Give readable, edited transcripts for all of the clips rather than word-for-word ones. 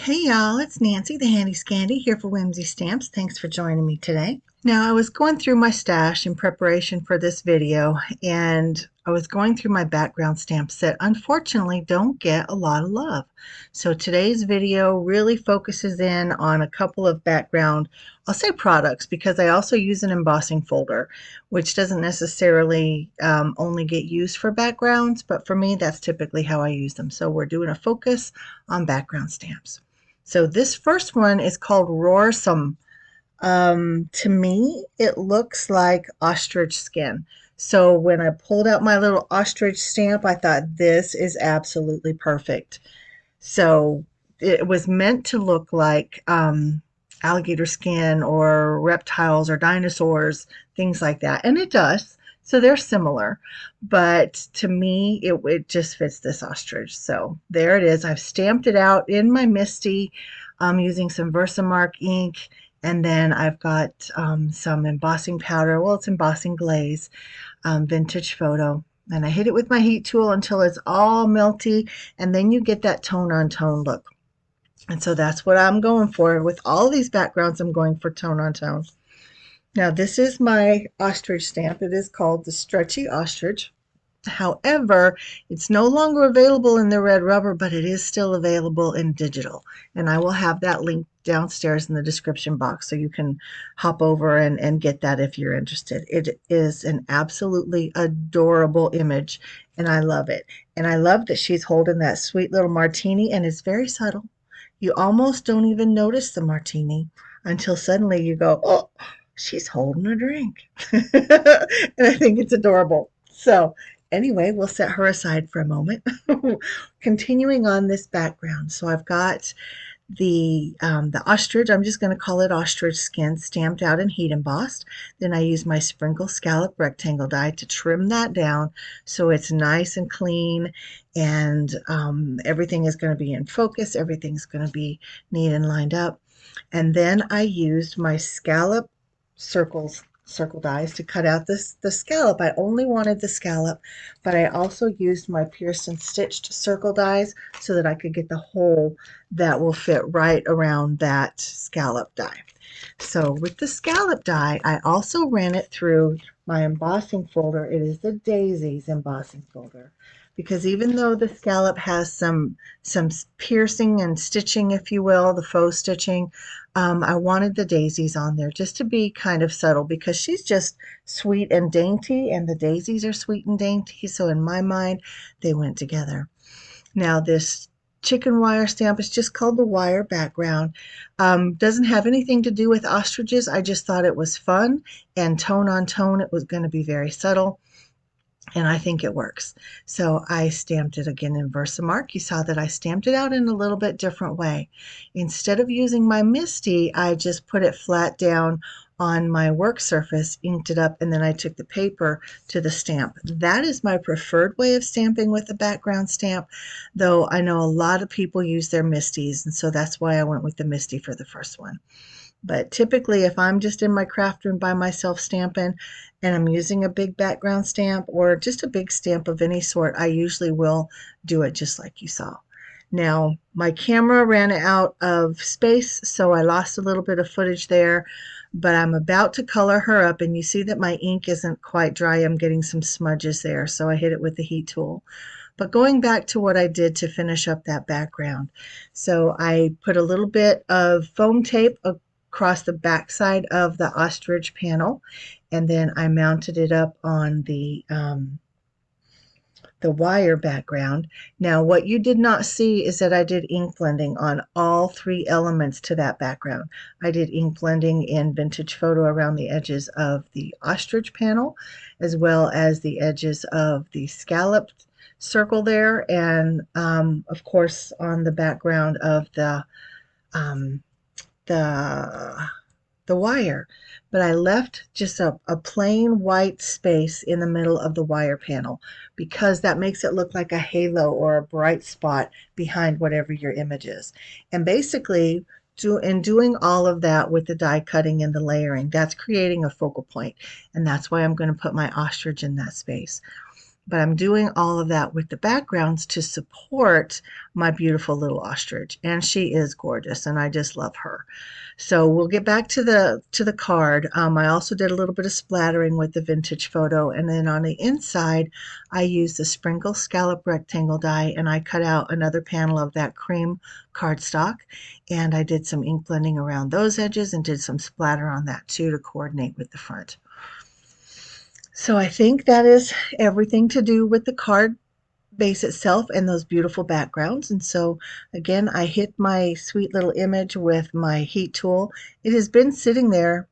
Hey y'all, it's Nancy, the Handy Scandy, here for Whimsy Stamps. Thanks for joining me today. Now, I was going through my stash in preparation for this video, and I was going through my background stamps that unfortunately don't get a lot of love. So today's video really focuses in on a couple of background, I'll say products, because I also use an embossing folder, which doesn't necessarily only get used for backgrounds, but for me, that's typically how I use them. So we're doing a focus on background stamps. So this first one is called Roarsome. To me, it looks like ostrich skin. So when I pulled out my little ostrich stamp, I thought this is absolutely perfect. So it was meant to look like alligator skin or reptiles or dinosaurs, things like that. And it does. So they're similar. But to me, it just fits this ostrich. So there it is. I've stamped it out in my Misty using some Versamark ink. And then I've got some embossing powder. Well, it's embossing glaze, vintage photo. And I hit it with my heat tool until it's all melty, and then you get that tone on tone look. And so that's what I'm going for. With all these backgrounds, I'm going for tone on tone. Now, this is my ostrich stamp. It is called the Stretchy Ostrich. However, it's no longer available in the red rubber, but it is still available in digital. And I will have that link downstairs in the description box so you can hop over and get that if you're interested. It is an absolutely adorable image, and I love it. And I love that she's holding that sweet little martini, and it's very subtle. You almost don't even notice the martini until suddenly you go, oh, she's holding a drink. And I think it's adorable. So anyway, we'll set her aside for a moment. Continuing on this background. So I've got the ostrich, I'm just going to call it ostrich skin, stamped out and heat embossed. Then I use my sprinkle scallop rectangle die to trim that down so it's nice and clean, and everything is going to be in focus. Everything's going to be neat and lined up. And then I used my scallop circle dies to cut out the scallop. I only wanted the scallop, but I also used my pierced and stitched circle dies so that I could get the hole that will fit right around that scallop die. So with the scallop die, I also ran it through my embossing folder. It is the Daisies embossing folder, because even though the scallop has some piercing and stitching, if you will, the faux stitching, I wanted the daisies on there just to be kind of subtle, because she's just sweet and dainty, and the daisies are sweet and dainty. So in my mind, they went together. Now this chicken wire stamp is just called the wire background. Doesn't have anything to do with ostriches. I just thought it was fun, and tone on tone, it was going to be very subtle. And I think it works. So I stamped it again in Versamark. You saw that I stamped it out in a little bit different way. Instead of using my Misty, I just put it flat down on my work surface, inked it up, and then I took the paper to the stamp. That is my preferred way of stamping with a background stamp, though I know a lot of people use their Misties, and so that's why I went with the Misty for the first one. But typically, if I'm just in my craft room by myself stamping and I'm using a big background stamp or just a big stamp of any sort, I usually will do it just like you saw. Now, my camera ran out of space, so I lost a little bit of footage there, but I'm about to color her up, and you see that my ink isn't quite dry. I'm getting some smudges there, so I hit it with the heat tool. But going back to what I did to finish up that background, so I put a little bit of foam tape across the back side of the ostrich panel, and then I mounted it up on the wire background. Now what you did not see is that I did ink blending on all three elements to that background. I did ink blending in vintage photo around the edges of the ostrich panel, as well as the edges of the scalloped circle there, and of course on the background of um, the wire, but I left just a plain white space in the middle of the wire panel, because that makes it look like a halo or a bright spot behind whatever your image is. And basically, in doing all of that with the die cutting and the layering, that's creating a focal point, and that's why I'm going to put my ostrich in that space. but I'm doing all of that with the backgrounds to support my beautiful little ostrich, and she is gorgeous, and I just love her. So we'll get back to the card. I also did a little bit of splattering with the vintage photo, and then on the inside, I used the sprinkle scallop rectangle die, and I cut out another panel of that cream cardstock, and I did some ink blending around those edges and did some splatter on that too to coordinate with the front. So I think that is everything to do with the card base itself and those beautiful backgrounds. And so again, I hit my sweet little image with my heat tool. It has been sitting there,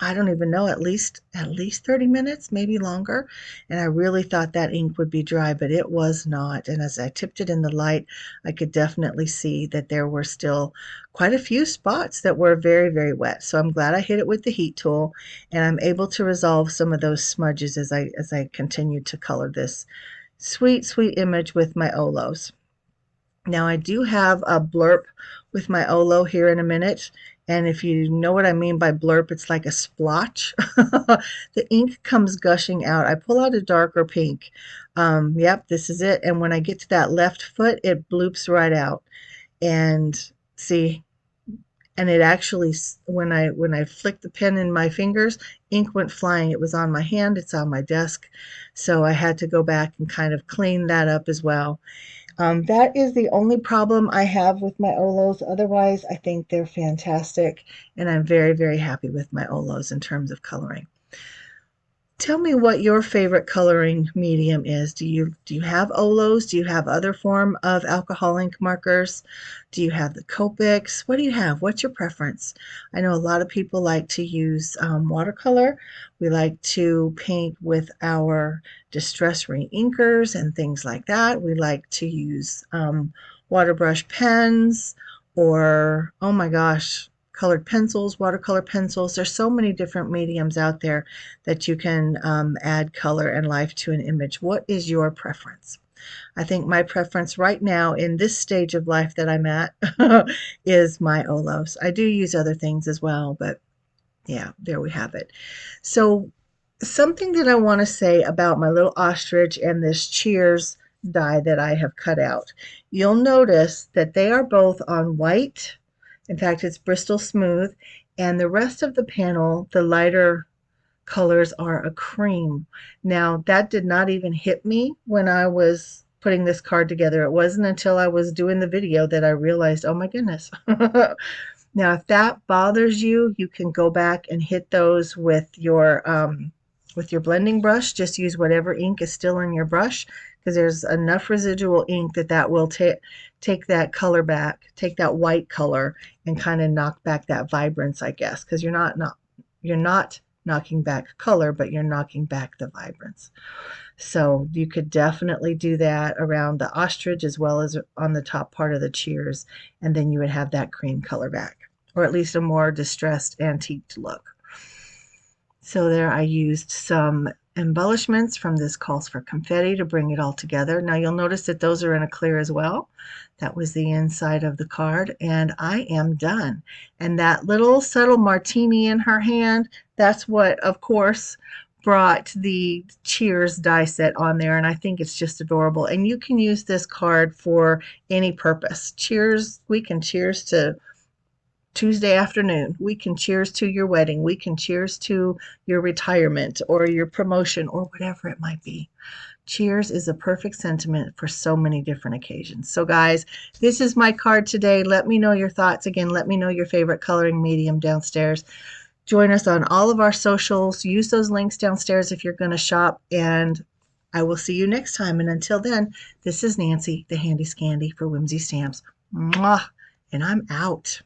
I don't even know, at least 30 minutes, maybe longer. And I really thought that ink would be dry, but it was not. And as I tipped it in the light, I could definitely see that there were still quite a few spots that were very, very wet. So I'm glad I hit it with the heat tool, and I'm able to resolve some of those smudges as I continue to color this sweet, sweet image with my Olos. Now I do have a blurb with my Olo here in a minute, and if you know what I mean by blurb, it's like a splotch. The ink comes gushing out. I pull out a darker pink. Yep, this is it. And when I get to that left foot, it bloops right out. And see, and it actually, when I flicked the pen in my fingers, ink went flying. It was on my hand, it's on my desk, so I had to go back and kind of clean that up as well. That is the only problem I have with my Olos. Otherwise, I think they're fantastic, and I'm very, very happy with my Olos in terms of coloring. Tell me what your favorite coloring medium is. Do you have Olos? Do you have other form of alcohol ink markers? Do you have the Copics? What do you have? What's your preference? I know a lot of people like to use watercolor. We like to paint with our distress reinkers and things like that. We like to use water brush pens, or, oh my gosh, colored pencils, watercolor pencils. There's so many different mediums out there that you can add color and life to an image. What is your preference? I think my preference right now in this stage of life that I'm at is my Olos. I do use other things as well, but yeah, there we have it. So something that I want to say about my little ostrich and this Cheers die that I have cut out. You'll notice that they are both on white. In fact, it's Bristol Smooth, and the rest of the panel, the lighter colors, are a cream. Now, that did not even hit me when I was putting this card together. It wasn't until I was doing the video that I realized, oh my goodness. Now, if that bothers you, you can go back and hit those with your blending brush. Just use whatever ink is still in your brush, because there's enough residual ink that will take that color back, take that white color, and kind of knock back that vibrance, I guess, because you're not knocking back color, but you're knocking back the vibrance. So you could definitely do that around the ostrich as well as on the top part of the Cheers, and then you would have that cream color back, or at least a more distressed antiqued look. So there I used some embellishments from this Calls for Confetti to bring it all together. Now you'll notice that those are in a clear as well. That was the inside of the card, and I am done. And that little subtle martini in her hand, that's what, of course, brought the Cheers die set on there, and I think it's just adorable. And you can use this card for any purpose. Cheers, we can cheers to Tuesday afternoon. We can cheers to your wedding. We can cheers to your retirement or your promotion or whatever it might be. Cheers is a perfect sentiment for so many different occasions. So guys, this is my card today. Let me know your thoughts. Again, let me know your favorite coloring medium downstairs. Join us on all of our socials. Use those links downstairs if you're going to shop, and I will see you next time. And until then, this is Nancy, the Handy Scandy for Whimsy Stamps. Mwah! And I'm out.